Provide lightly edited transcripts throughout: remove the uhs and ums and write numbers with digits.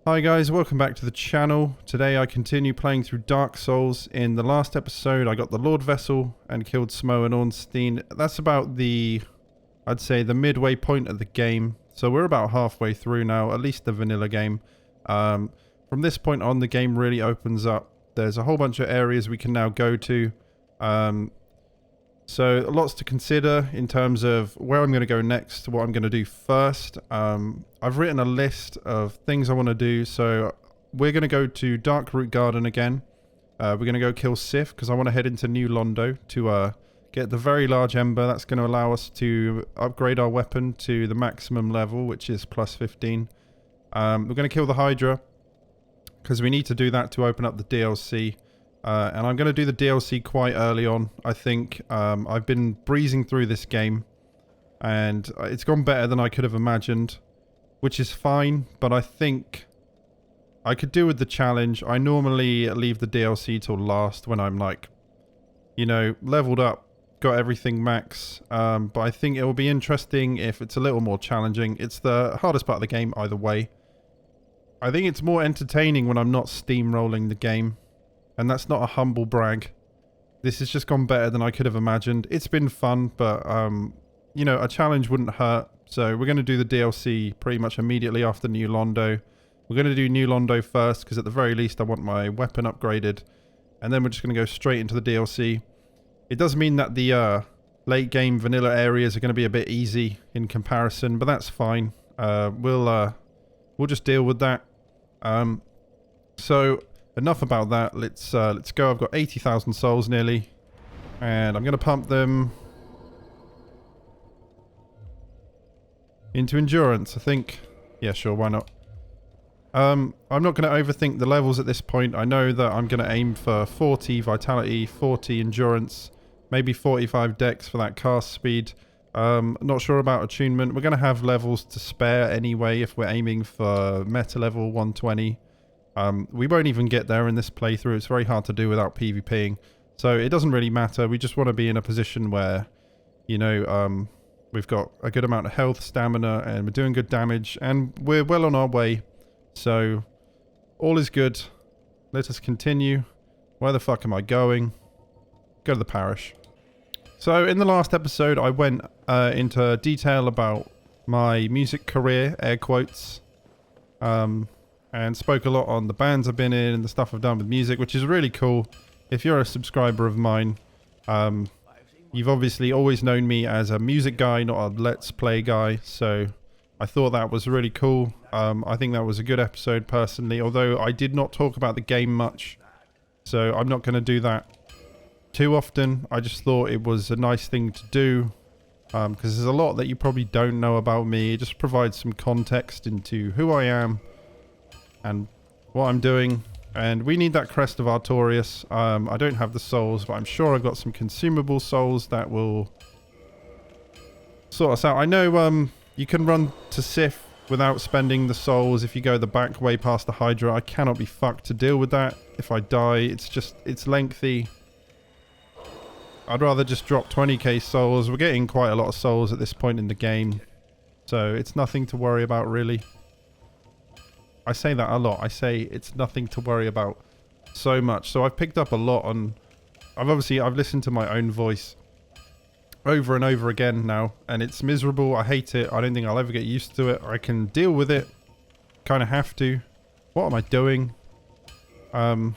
Hi guys, welcome back to the channel. Today I continue playing through Dark Souls. In the last episode I got the Lord Vessel and killed Smo and Ornstein. That's about I'd say the midway point of the game. So we're about halfway through now, at least the vanilla game. From this point on the game really opens up. There's a whole bunch of areas we can now go to. So lots to consider in terms of where I'm going to go next, what I'm going to do first. I've written a list of things I want to do. So we're going to go to Darkroot Garden again. We're going to go kill Sif because I want to head into New Londo to get the very large ember. That's going to allow us to upgrade our weapon to the maximum level, which is plus 15. We're going to kill the Hydra because we need to do that to open up the DLC. And I'm going to do the DLC quite early on, I think. I've been breezing through this game, and it's gone better than I could have imagined, which is fine, but I think I could do with the challenge. I normally leave the DLC till last when I'm like, you know, leveled up, got everything max, but I think it will be interesting if it's a little more challenging. It's the hardest part of the game either way. I think it's more entertaining when I'm not steamrolling the game. And that's not a humble brag. This has just gone better than I could have imagined. It's been fun, but, you know, a challenge wouldn't hurt. So we're going to do the DLC pretty much immediately after New Londo. We're going to do New Londo first, because at the very least I want my weapon upgraded. And then we're just going to go straight into the DLC. It does mean that the late game vanilla areas are going to be a bit easy in comparison, but that's fine. We'll just deal with that. So... enough about that. Let's go. I've got 80,000 souls nearly, and I'm going to pump them into endurance, I think. Yeah, sure, why not? I'm not going to overthink the levels at this point. I know that I'm going to aim for 40 vitality, 40 endurance, maybe 45 dex for that cast speed. Not sure about attunement. We're going to have levels to spare anyway if we're aiming for meta level 120. We won't even get there in this playthrough. It's very hard to do without PvPing. So it doesn't really matter. We just want to be in a position where, you know, we've got a good amount of health, stamina, and we're doing good damage. And we're well on our way. So all is good. Let us continue. Where the fuck am I going? Go to the parish. So in the last episode, I went into detail about my music career, air quotes. And spoke a lot on the bands I've been in and the stuff I've done with music, which is really cool. If you're a subscriber of mine, you've obviously always known me as a music guy, not a let's play guy, so I thought that was really cool. I think that was a good episode personally, although I did not talk about the game much, so I'm not going to do that too often. I just thought it was a nice thing to do, because there's a lot that you probably don't know about me. It just provides some context into who I am and what I'm doing. And we need that Crest of Artorias. I don't have the souls, but I'm sure I've got some consumable souls that will sort us out. I know you can run to Sif without spending the souls if you go the back way past the Hydra. I cannot be fucked to deal with that. If I die, it's lengthy. I'd rather just drop 20k souls. We're getting quite a lot of souls at this point in the game, so it's nothing to worry about really. I say that a lot. I say it's nothing to worry about so much. So I've picked up a lot on... I've listened to my own voice over and over again now. And it's miserable. I hate it. I don't think I'll ever get used to it. I can deal with it. Kind of have to. What am I doing? But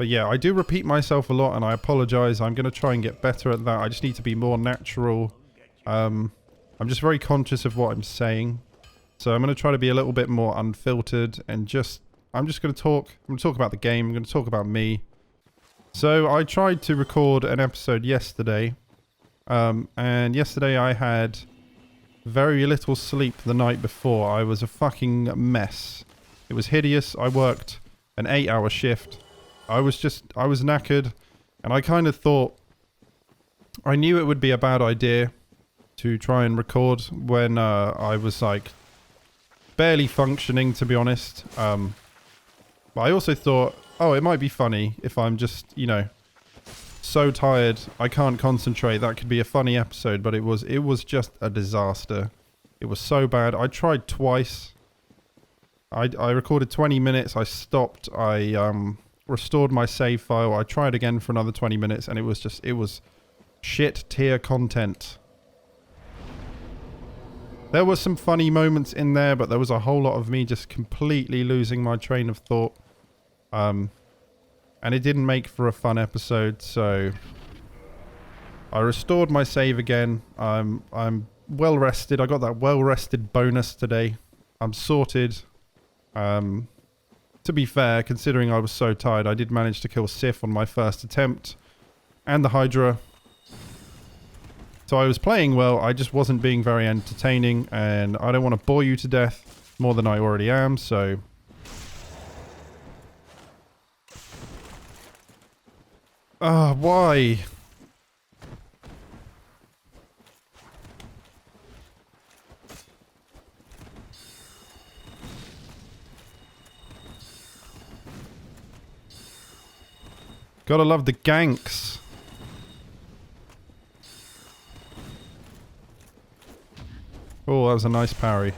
yeah, I do repeat myself a lot and I apologize. I'm going to try and get better at that. I just need to be more natural. I'm just very conscious of what I'm saying. So I'm going to try to be a little bit more unfiltered and I'm just going to talk. I'm going to talk about the game. I'm going to talk about me. So I tried to record an episode yesterday. And yesterday I had very little sleep the night before. I was a fucking mess. It was hideous. I worked an 8-hour shift. I was knackered. And I kind of thought, I knew it would be a bad idea to try and record when I was like, barely functioning, to be honest. But I also thought, oh, it might be funny if I'm just, you know, so tired I can't concentrate. That could be a funny episode, but it was just a disaster. It was so bad. I tried twice I recorded 20 minutes. I stopped. I restored my save file. I tried again for another 20 minutes, and it was shit tier content. There were some funny moments in there, but there was a whole lot of me just completely losing my train of thought. And it didn't make for a fun episode, so I restored my save again. I'm well rested. I got that well rested bonus today. I'm sorted. To be fair, considering I was so tired, I did manage to kill Sif on my first attempt, and the Hydra. So I was playing well, I just wasn't being very entertaining, and I don't want to bore you to death more than I already am, so... why? Gotta love the ganks. Oh, that was a nice parry.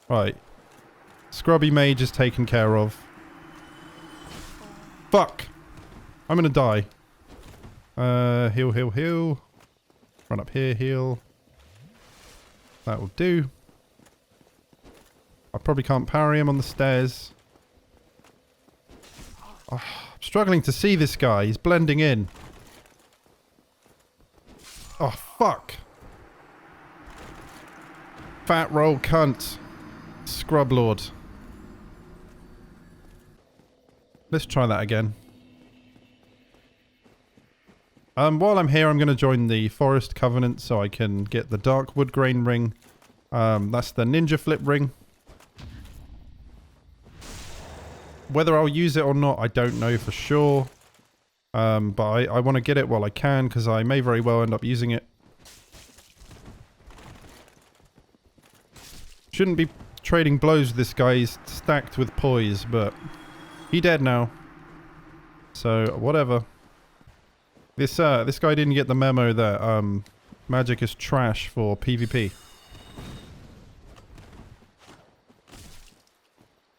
Right. Scrubby mage is taken care of. Fuck! I'm gonna die. Heal, heal, heal. Run up here, heal. That will do. I probably can't parry him on the stairs. Oh, I'm struggling to see this guy. He's blending in. Oh, fuck. Fat roll cunt. Scrub lord. Let's try that again. While I'm here, I'm going to join the Forest Covenant so I can get the Dark Wood Grain ring. That's the Ninja Flip ring. Whether I'll use it or not, I don't know for sure. But I want to get it while I can, because I may very well end up using it. Shouldn't be trading blows with this guy. He's stacked with poise, but he dead now. So, whatever. This guy didn't get the memo that magic is trash for PvP.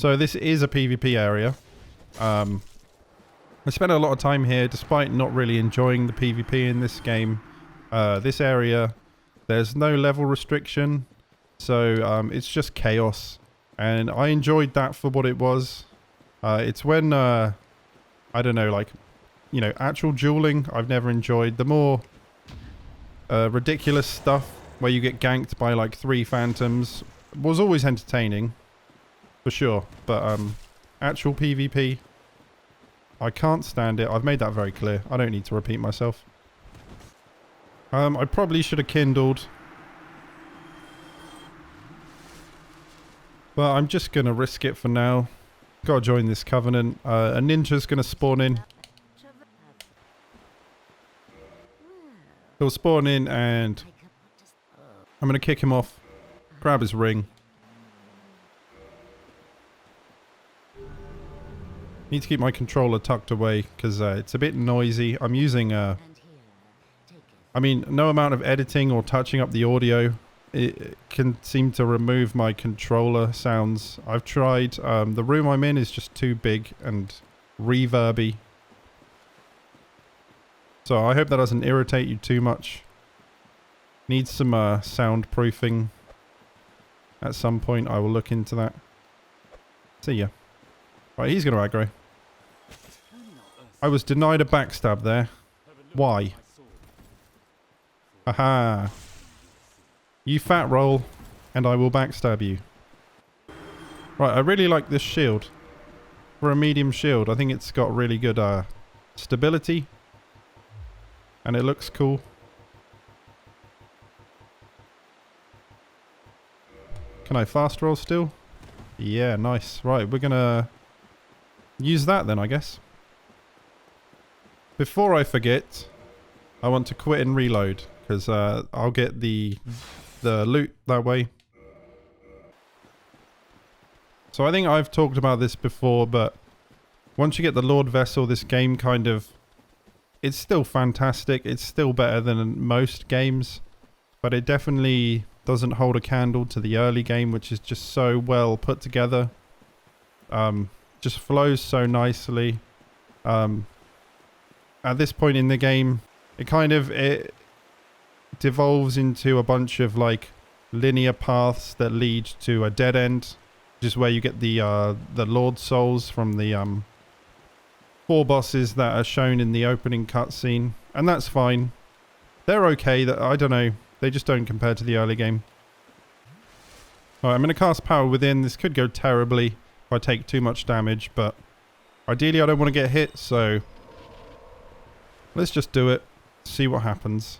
So this is a PvP area. I spent a lot of time here despite not really enjoying the PvP in this game. This area, there's no level restriction, so it's just chaos. And I enjoyed that for what it was. It's when, I don't know, like, you know, actual dueling I've never enjoyed. The more ridiculous stuff where you get ganked by like 3 phantoms was always entertaining. For sure, but actual PvP, I can't stand it. I've made that very clear. I don't need to repeat myself. I probably should have kindled. But I'm just going to risk it for now. Gotta join this covenant. A ninja's going to spawn in. He'll spawn in and I'm going to kick him off. Grab his ring. Need to keep my controller tucked away because it's a bit noisy. I'm using I mean, no amount of editing or touching up the audio it can seem to remove my controller sounds. I've tried. The room I'm in is just too big and reverby. So I hope that doesn't irritate you too much. Needs some soundproofing. At some point I will look into that. See ya. Right, he's going to aggro. I was denied a backstab there. Why? Haha. You fat roll, and I will backstab you. Right, I really like this shield. For a medium shield, I think it's got really good stability. And it looks cool. Can I fast roll still? Yeah, nice. Right, we're gonna use that then, I guess. Before I forget, I want to quit and reload, because I'll get the loot that way. So I think I've talked about this before, but once you get the Lord Vessel, this game kind of... It's still fantastic. It's still better than most games. but it definitely doesn't hold a candle to the early game, which is just so well put together. Just flows so nicely. At this point in the game, it devolves into a bunch of like linear paths that lead to a dead end, which is where you get the Lord Souls from the 4 bosses that are shown in the opening cutscene, and that's fine. They're okay. That I don't know. They just don't compare to the early game. Alright, I'm going to cast Power Within. This could go terribly if I take too much damage, but ideally I don't want to get hit, so let's just do it. See what happens.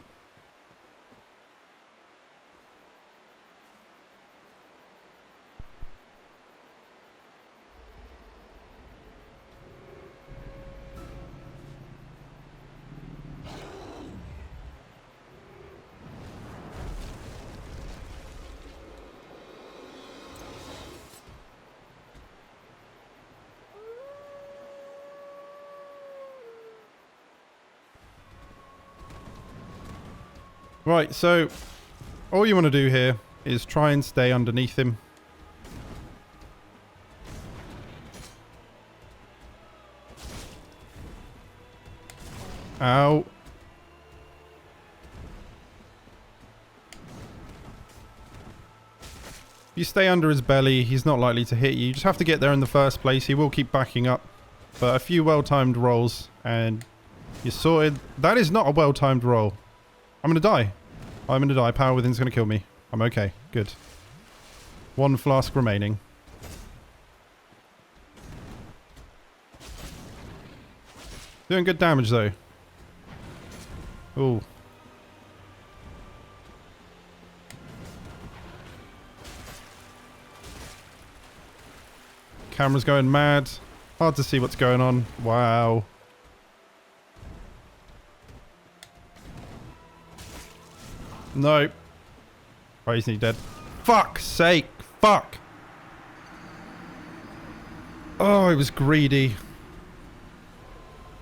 Right, so all you want to do here is try and stay underneath him. Ow. If you stay under his belly, he's not likely to hit you. You just have to get there in the first place. He will keep backing up. But a few well-timed rolls and you're sorted. That is not a well-timed roll. I'm going to die. I'm going to die. Power Within's going to kill me. I'm okay. Good. 1 flask remaining. Doing good damage, though. Ooh. Camera's going mad. Hard to see what's going on. Wow. No. Oh, he's nearly dead. Fuck's sake. Fuck. Oh, it was greedy.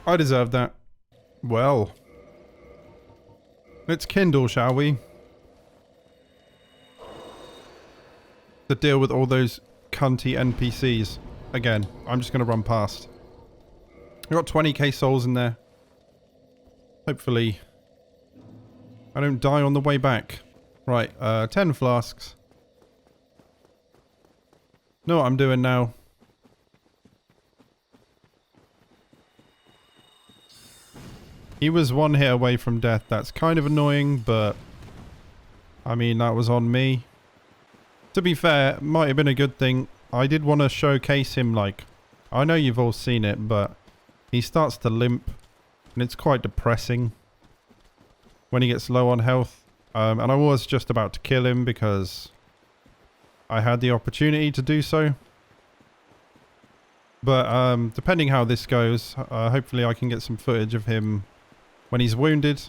I deserved that. Well. Let's kindle, shall we? To deal with all those cunty NPCs. Again, I'm just going to run past. I've got 20k souls in there. Hopefully I don't die on the way back. Right, 10 flasks. Know what I'm doing now. He was 1 hit away from death. That's kind of annoying, but I mean, that was on me. To be fair, it might have been a good thing. I did want to showcase him, like, I know you've all seen it, but he starts to limp, and it's quite depressing when he gets low on health. And I was just about to kill him because I had the opportunity to do so. But depending how this goes, hopefully I can get some footage of him when he's wounded.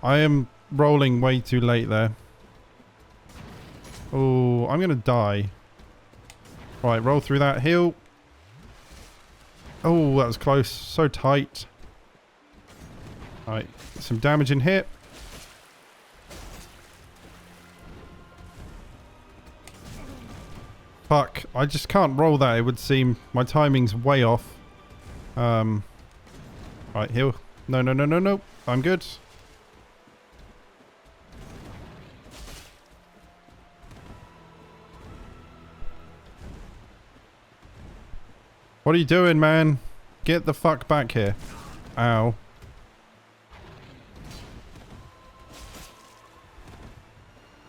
I am rolling way too late there. Oh, I'm going to die. Right, roll through that hill. Oh, that was close. So tight. Alright, some damage in here. Fuck, I just can't roll that, it would seem. My timing's way off. Right, heal. No, no, no, no, no. I'm good. What are you doing, man? Get the fuck back here. Ow.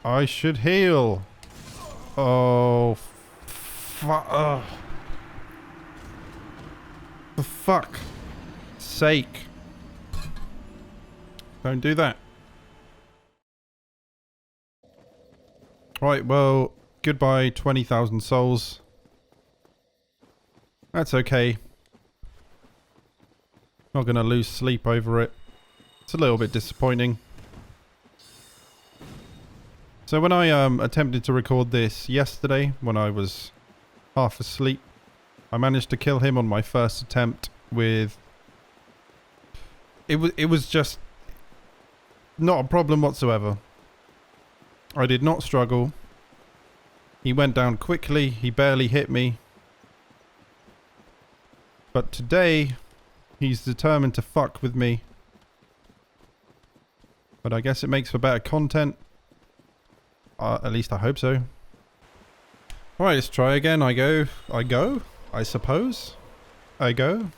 I should heal. Oh, fuck. For fuck's sake. Don't do that. Right, well, goodbye 20,000 souls. That's okay. Not gonna lose sleep over it. It's a little bit disappointing. So when I attempted to record this yesterday, when I was half asleep, I managed to kill him on my first attempt with... It was just not a problem whatsoever. I did not struggle. He went down quickly. He barely hit me. But today, he's determined to fuck with me. But I guess it makes for better content. At least I hope so. Alright, let's try again. I go, I suppose. I go.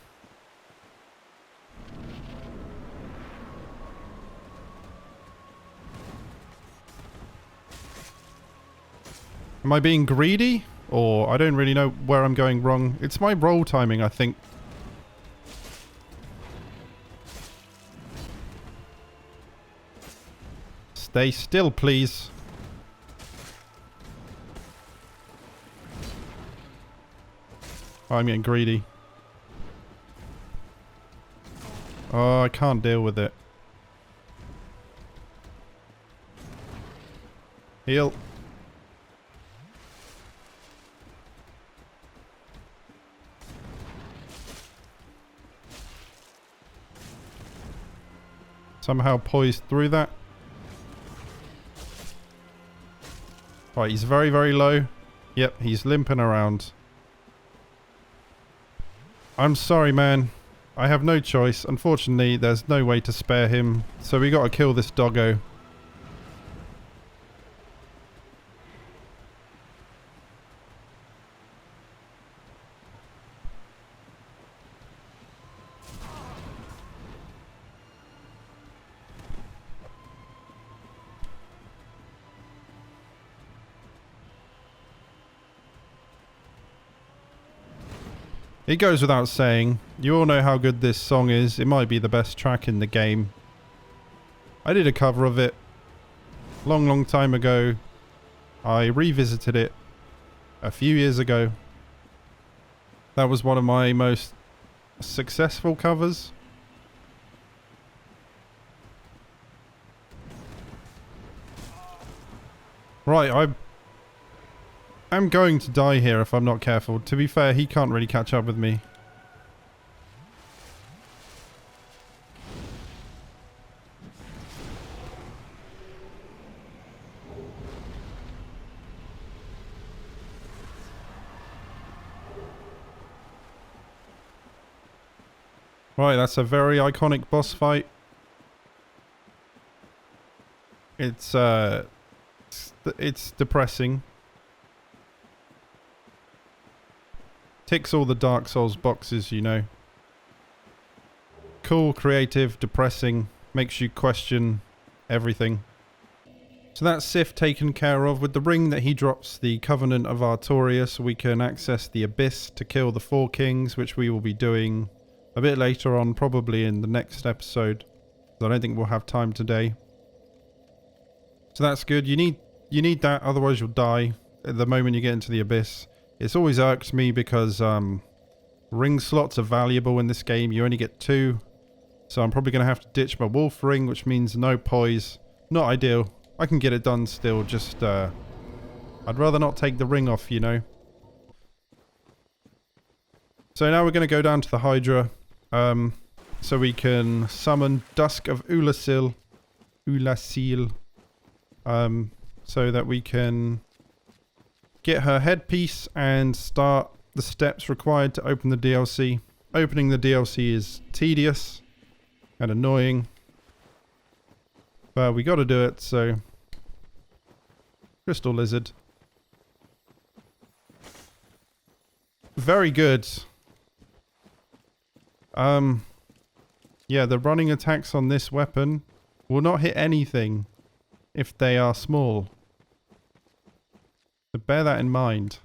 Am I being greedy? Or I don't really know where I'm going wrong. It's my roll timing, I think. Stay still, please. Oh, I'm getting greedy. Oh, I can't deal with it. Heal. Somehow poised through that. Right, he's very, very low. Yep, he's limping around. I'm sorry, man. I have no choice. Unfortunately, there's no way to spare him. So we gotta kill this doggo. It goes without saying, you all know how good this song is. It might be the best track in the game. I did a cover of it long, long time ago. I revisited it a few years ago. That was one of my most successful covers. Right, I'm going to die here if I'm not careful. To be fair, he can't really catch up with me. Right, that's a very iconic boss fight. It's depressing. Ticks all the Dark Souls boxes, you know. Cool, creative, depressing, makes you question everything. So that's Sif taken care of. With the ring that he drops, the Covenant of Artorias, we can access the Abyss to kill the 4 kings, which we will be doing a bit later on, probably in the next episode. I don't think we'll have time today. So that's good. You need that, otherwise you'll die at the moment you get into the Abyss. It's always irked me because ring slots are valuable in this game. You only get 2. So I'm probably going to have to ditch my wolf ring, which means no poise. Not ideal. I can get it done still, just I'd rather not take the ring off, you know. So now we're going to go down to the Hydra. So we can summon Dusk of Ulasil. So that we can get her headpiece and start the steps required to open the DLC. Opening the DLC is tedious and annoying, but we got to do it. So Crystal Lizard, very good. Yeah, the running attacks on this weapon will not hit anything if they are small. So bear that in mind.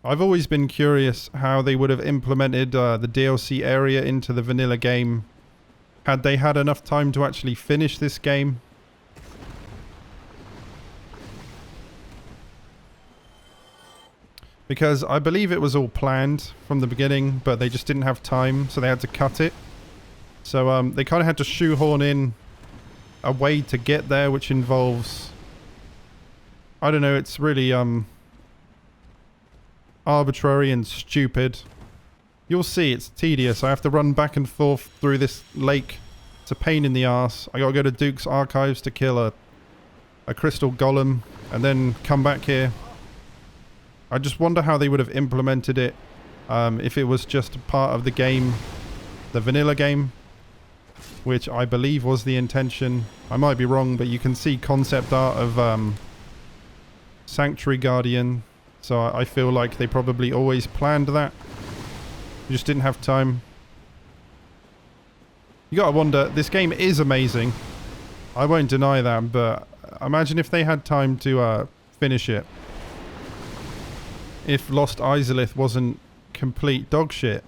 I've always been curious how they would have implemented the DLC area into the vanilla game had they had enough time to actually finish this game. Because I believe it was all planned from the beginning, but they just didn't have time, so they had to cut it. So they kind of had to shoehorn in a way to get there, which involves... I don't know, it's really arbitrary and stupid. You'll see, it's tedious. I have to run back and forth through this lake. It's a pain in the arse. I gotta go to Duke's Archives to kill a crystal golem, and then come back here. I just wonder how they would have implemented it if it was just a part of the game, the vanilla game, which I believe was the intention. I might be wrong, but you can see concept art of Sanctuary Guardian, so I feel like they probably always planned that. You just didn't have time. You gotta wonder, this game is amazing. I won't deny that, but imagine if they had time to finish it. If Lost Izalith wasn't complete dog shit.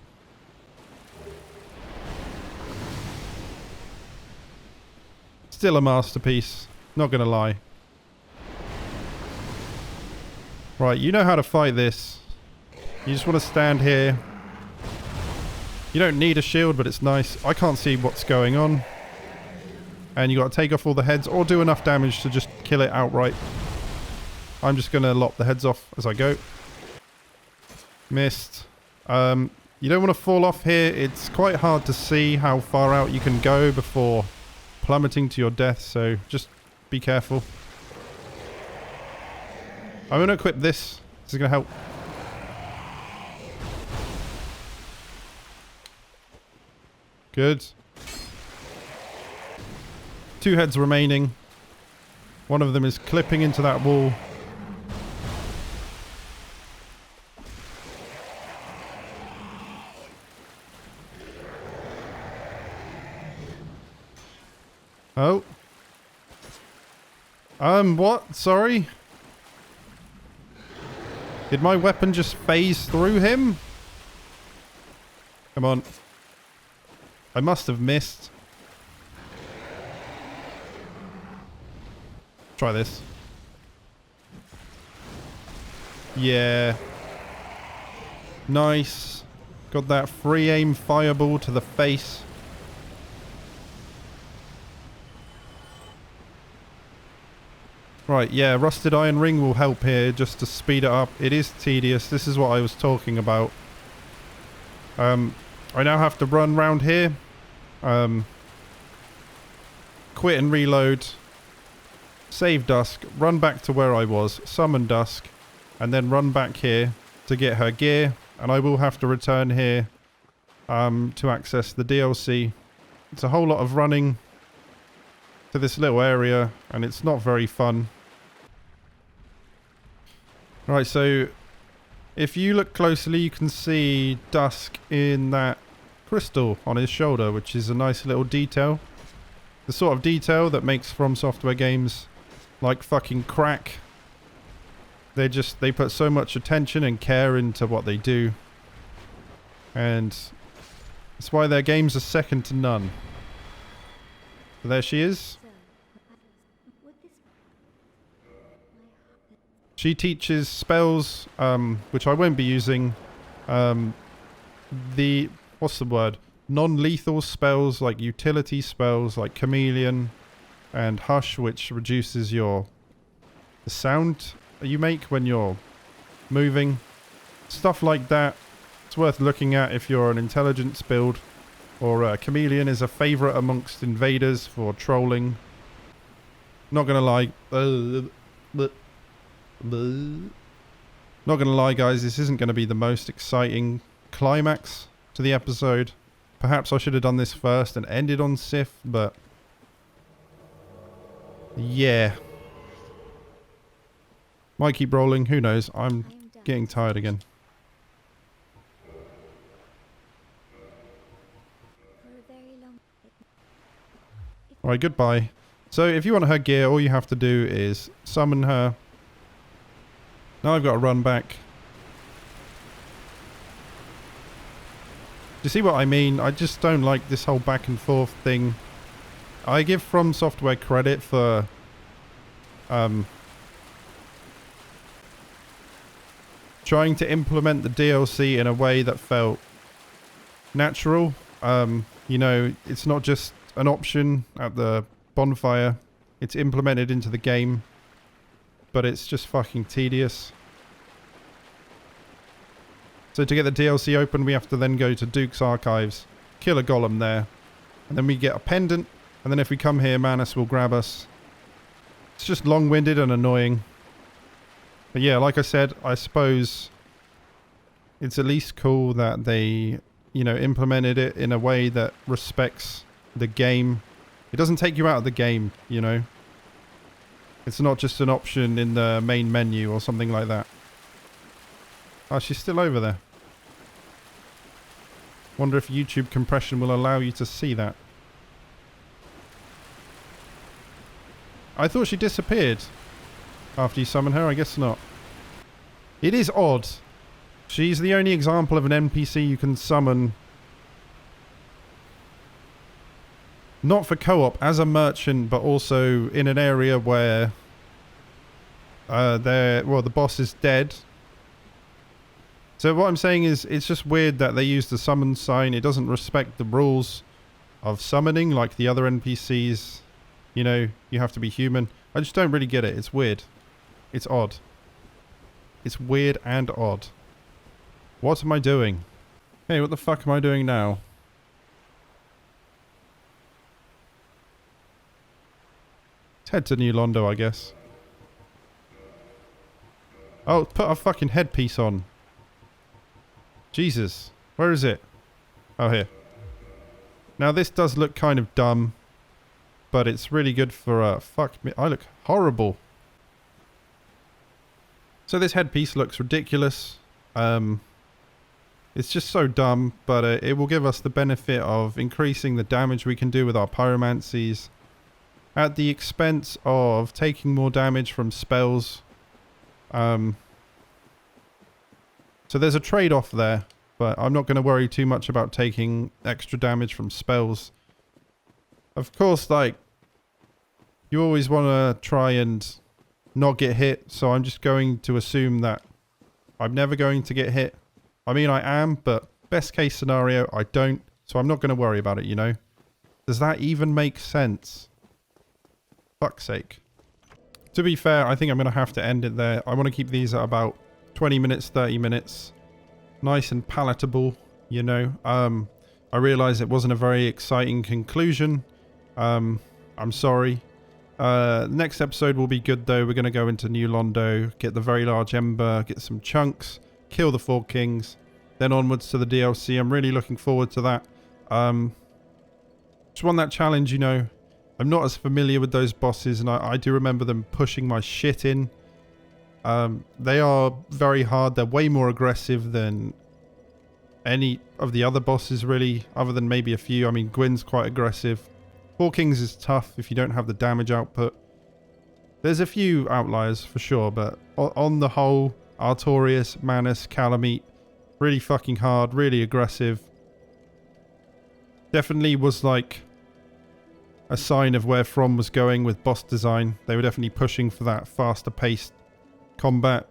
Still a masterpiece, not gonna lie. Right, you know how to fight this. You just want to stand here. You don't need a shield, but it's nice. I can't see what's going on. And you got to take off all the heads or do enough damage to just kill it outright. I'm just going to lop the heads off as I go. Missed. You don't want to fall off here. It's quite hard to see how far out you can go before plummeting to your death, so just be careful. I'm going to equip this. This is going to help. Good. 2 heads remaining. One of them is clipping into that wall. Oh. What? Sorry? Did my weapon just phase through him? Come on. I must have missed. Try this. Yeah. Nice. Got that free aim fireball to the face. Right, yeah, Rusted Iron Ring will help here just to speed it up. It is tedious. This is what I was talking about. I now have to run round here. Quit and reload. Save Dusk. Run back to where I was. Summon Dusk. And then run back here to get her gear. And I will have to return here to access the DLC. It's a whole lot of running to this little area. And it's not very fun. Right, so if you look closely, you can see Dusk in that crystal on his shoulder, which is a nice little detail. The sort of detail that makes From Software games like fucking crack. They put so much attention and care into what they do. And that's why their games are second to none. So there she is. She teaches spells, which I won't be using. What's the word? Non-lethal spells, like utility spells, like Chameleon and Hush, which reduces the sound you make when you're moving. Stuff like that. It's worth looking at if you're an intelligence build. Or Chameleon is a favourite amongst invaders for trolling. Not gonna lie. Not gonna lie, guys, this isn't gonna be the most exciting climax to the episode. Perhaps I should have done this first and ended on Sif, but yeah. Might keep rolling, who knows? I'm getting tired again. Alright, goodbye. So if you want her gear, all you have to do is summon her. Now I've got to run back. Do you see what I mean? I just don't like this whole back and forth thing. I give From Software credit for trying to implement the DLC in a way that felt natural. You know, it's not just an option at the bonfire. It's implemented into the game. But it's just fucking tedious. So to get the DLC open, we have to then go to Duke's Archives, kill a golem there, and then we get a pendant, and then if we come here, Manus will grab us. It's just long-winded and annoying. But yeah, like I said, I suppose it's at least cool that they, you know, implemented it in a way that respects the game. It doesn't take you out of the game, you know. It's not just an option in the main menu or something like that. Oh, she's still over there. Wonder if YouTube compression will allow you to see that. I thought she disappeared after you summon her. I guess not. It is odd. She's the only example of an NPC you can summon. Not for co-op, as a merchant, but also in an area where the boss is dead. So what I'm saying is, it's just weird that they use the summon sign. It doesn't respect the rules of summoning like the other NPCs. You know, you have to be human. I just don't really get it. It's weird. It's odd. It's weird and odd. What am I doing? Hey, what the fuck am I doing now? Let's head to New Londo, I guess. Oh, put a fucking headpiece on. Jesus. Where is it? Oh, here. Now, this does look kind of dumb. But it's really good for, fuck me. I look horrible. So this headpiece looks ridiculous. It's just so dumb. But it will give us the benefit of increasing the damage we can do with our pyromancies. At the expense of taking more damage from spells. So there's a trade-off there, but I'm not going to worry too much about taking extra damage from spells. Of course, like, you always want to try and not get hit, so I'm just going to assume that I'm never going to get hit. I mean, I am, but best case scenario, I don't, so I'm not going to worry about it, you know? Does that even make sense? Fuck's sake. To be fair, I think I'm going to have to end it there. I want to keep these at about 20 minutes, 30 minutes. Nice and palatable, you know. I realise it wasn't a very exciting conclusion. I'm sorry. Next episode will be good though. We're going to go into New Londo, get the very large ember, get some chunks, kill the 4 kings, then onwards to the DLC. I'm really looking forward to that. Just want that challenge, you know. I'm not as familiar with those bosses, and I do remember them pushing my shit in. They are very hard. They're way more aggressive than any of the other bosses, really, other than maybe a few. I mean, Gwyn's quite aggressive. 4 Kings is tough if you don't have the damage output. There's a few outliers for sure, but on the whole, Artorias, Manus, Calamite, really fucking hard, really aggressive. Definitely was like a sign of where From was going with boss design. They were definitely pushing for that faster paced combat.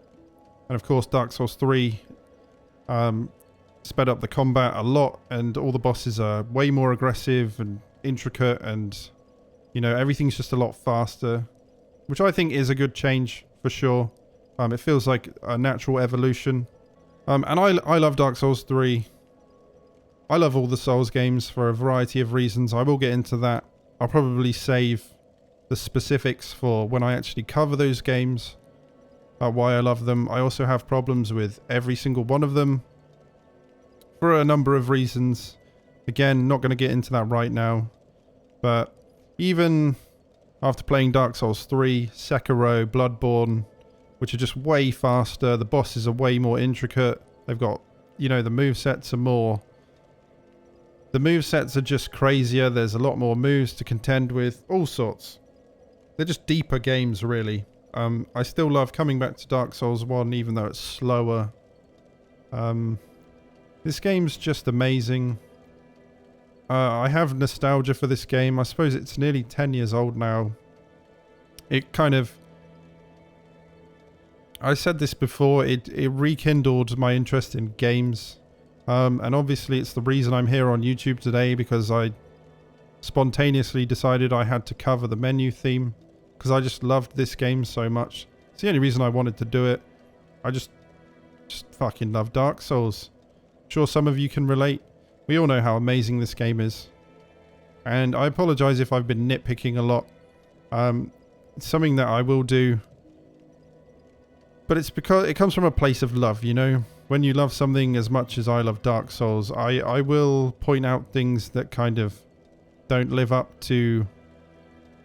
And of course Dark Souls 3 sped up the combat a lot, and all the bosses are way more aggressive and intricate, and you know, everything's just a lot faster, which I think is a good change for sure. It feels like a natural evolution. And I love Dark Souls 3. I love all the Souls games for a variety of reasons. I will get into that. I'll probably save the specifics for when I actually cover those games, why I love them. I also have problems with every single one of them for a number of reasons. Again, not going to get into that right now. But even after playing Dark Souls 3, Sekiro, Bloodborne, which are just way faster, the bosses are way more intricate. They've got, you know, the movesets are more... The movesets are just crazier. There's a lot more moves to contend with. All sorts. They're just deeper games, really. I still love coming back to Dark Souls 1, even though it's slower. This game's just amazing. I have nostalgia for this game. I suppose it's nearly 10 years old now. It kind of I said this before, it rekindled my interest in games. And obviously it's the reason I'm here on YouTube today, because I spontaneously decided I had to cover the menu theme, because I just loved this game so much. It's the only reason I wanted to do it. I just fucking love Dark Souls. Sure some of you can relate. We all know how amazing this game is. And I apologize if I've been nitpicking a lot. It's something that I will do. But it's because it comes from a place of love, you know? When you love something as much as I love Dark Souls, I will point out things that kind of don't live up to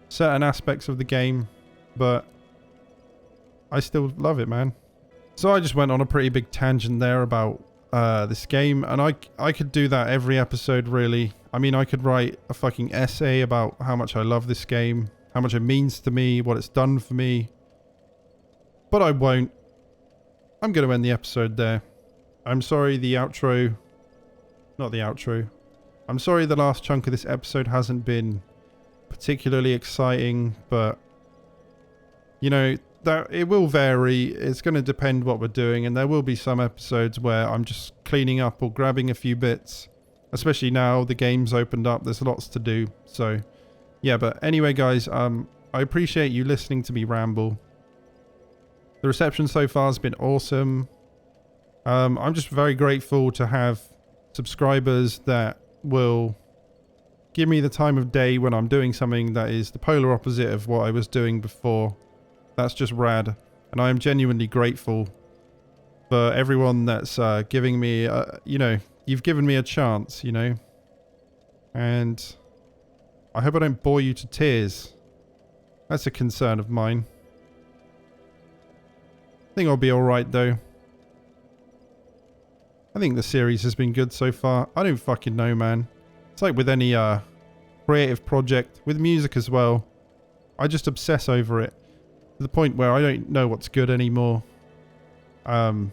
certain aspects of the game. But I still love it, man. So I just went on a pretty big tangent there about this game. And I could do that every episode, really. I mean, I could write a fucking essay about how much I love this game, how much it means to me, what it's done for me. But I won't. I'm going to end the episode there. I'm sorry the outro... Not the outro. I'm sorry the last chunk of this episode hasn't been particularly exciting, but... You know, that it will vary. It's going to depend what we're doing, and there will be some episodes where I'm just cleaning up or grabbing a few bits. Especially now the game's opened up, there's lots to do. So, yeah, but anyway, guys, I appreciate you listening to me ramble. The reception so far has been awesome. I'm just very grateful to have subscribers that will give me the time of day when I'm doing something that is the polar opposite of what I was doing before. That's just rad. And I am genuinely grateful for everyone that's giving me, you know, you've given me a chance, you know. And I hope I don't bore you to tears. That's a concern of mine. I think I'll be alright though. I think the series has been good so far. I don't fucking know, man. It's like with any creative project, with music as well. I just obsess over it to the point where I don't know what's good anymore. I'm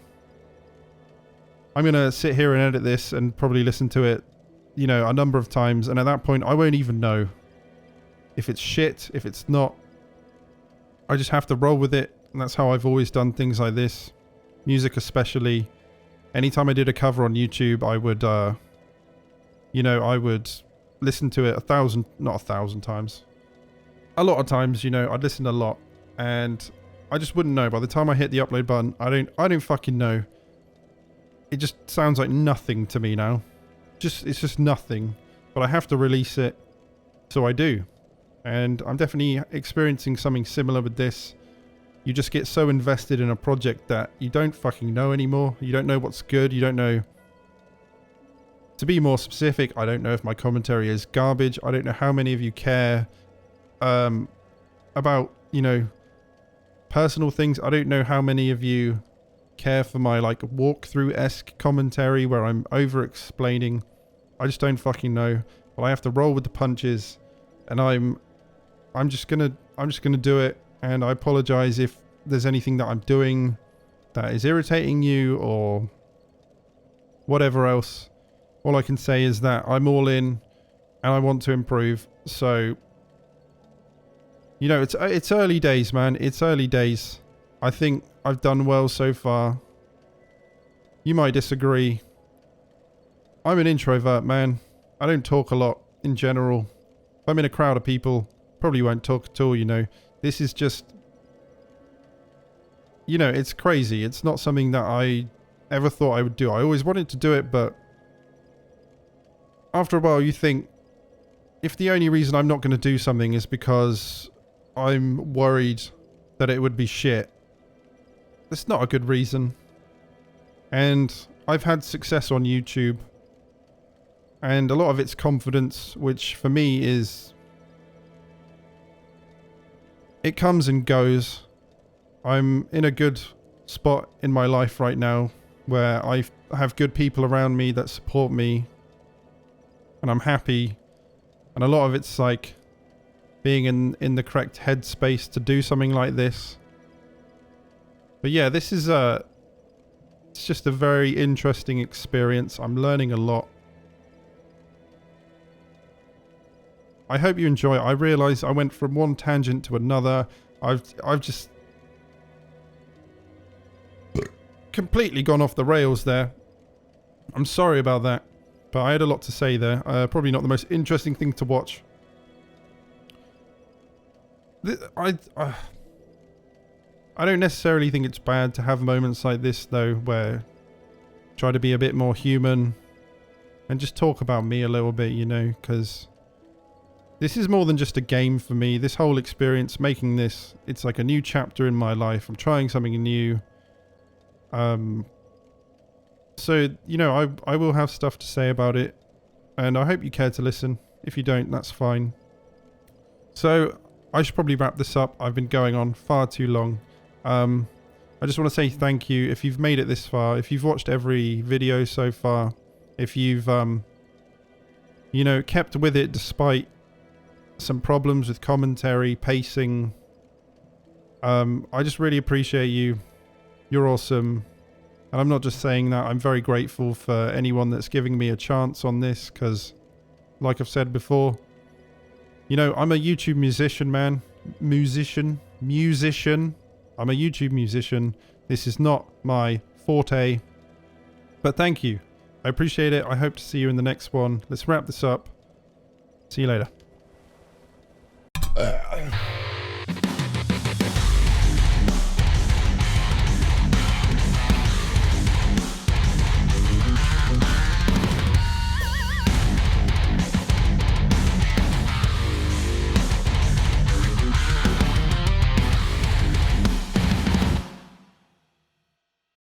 gonna sit here and edit this and probably listen to it, you know, a number of times, and at that point I won't even know if it's shit, if it's not. I just have to roll with it. And that's how I've always done things like this. Music especially. Anytime I did a cover on YouTube, I would, you know, I would listen to it not a thousand times. A lot of times, you know, I'd listen a lot. And I just wouldn't know. By the time I hit the upload button, I don't fucking know. It just sounds like nothing to me now. It's just nothing. But I have to release it. So I do. And I'm definitely experiencing something similar with this. You just get so invested in a project that you don't fucking know anymore. You don't know what's good. You don't know... To be more specific, I don't know if my commentary is garbage. I don't know how many of you care about, you know, personal things. I don't know how many of you care for my, like, walkthrough-esque commentary where I'm over-explaining. I just don't fucking know. But I have to roll with the punches. And I'm just gonna do it. And I apologize if there's anything that I'm doing that is irritating you or whatever else. All I can say is that I'm all in and I want to improve. So, you know, it's early days, man. It's early days. I think I've done well so far. You might disagree. I'm an introvert, man. I don't talk a lot in general. If I'm in a crowd of people, probably won't talk at all, you know. This is just, you know, it's crazy. It's not something that I ever thought I would do. I always wanted to do it, but after a while you think, if the only reason I'm not going to do something is because I'm worried that it would be shit, that's not a good reason. And I've had success on YouTube, and a lot of it's confidence, which for me is... It comes and goes. I'm in a good spot in my life right now where I have good people around me that support me and I'm happy. And a lot of it's like being in the correct headspace to do something like this. But yeah, this is it's just a very interesting experience. I'm learning a lot. I hope you enjoy it. I realise I went from one tangent to another. I've just... completely gone off the rails there. I'm sorry about that. But I had a lot to say there. Probably not the most interesting thing to watch. I don't necessarily think it's bad to have moments like this, though, where I try to be a bit more human and just talk about me a little bit, you know, because this is more than just a game for me. This whole experience, making this, it's like a new chapter in my life. I'm trying something new. So, you know, I will have stuff to say about it, and I hope you care to listen. If you don't, that's fine. So, I should probably wrap this up. I've been going on far too long. I just want to say thank you if you've made it this far, if you've watched every video so far, if you've, you know, kept with it despite some problems with commentary, pacing. I just really appreciate you. You're awesome. And I'm not just saying that, I'm very grateful for anyone that's giving me a chance on this, because, like I've said before, you know, I'm a YouTube musician, man. Musician. I'm a YouTube musician. This is not my forte. But thank you. I appreciate it. I hope to see you in the next one. Let's wrap this up. See you later.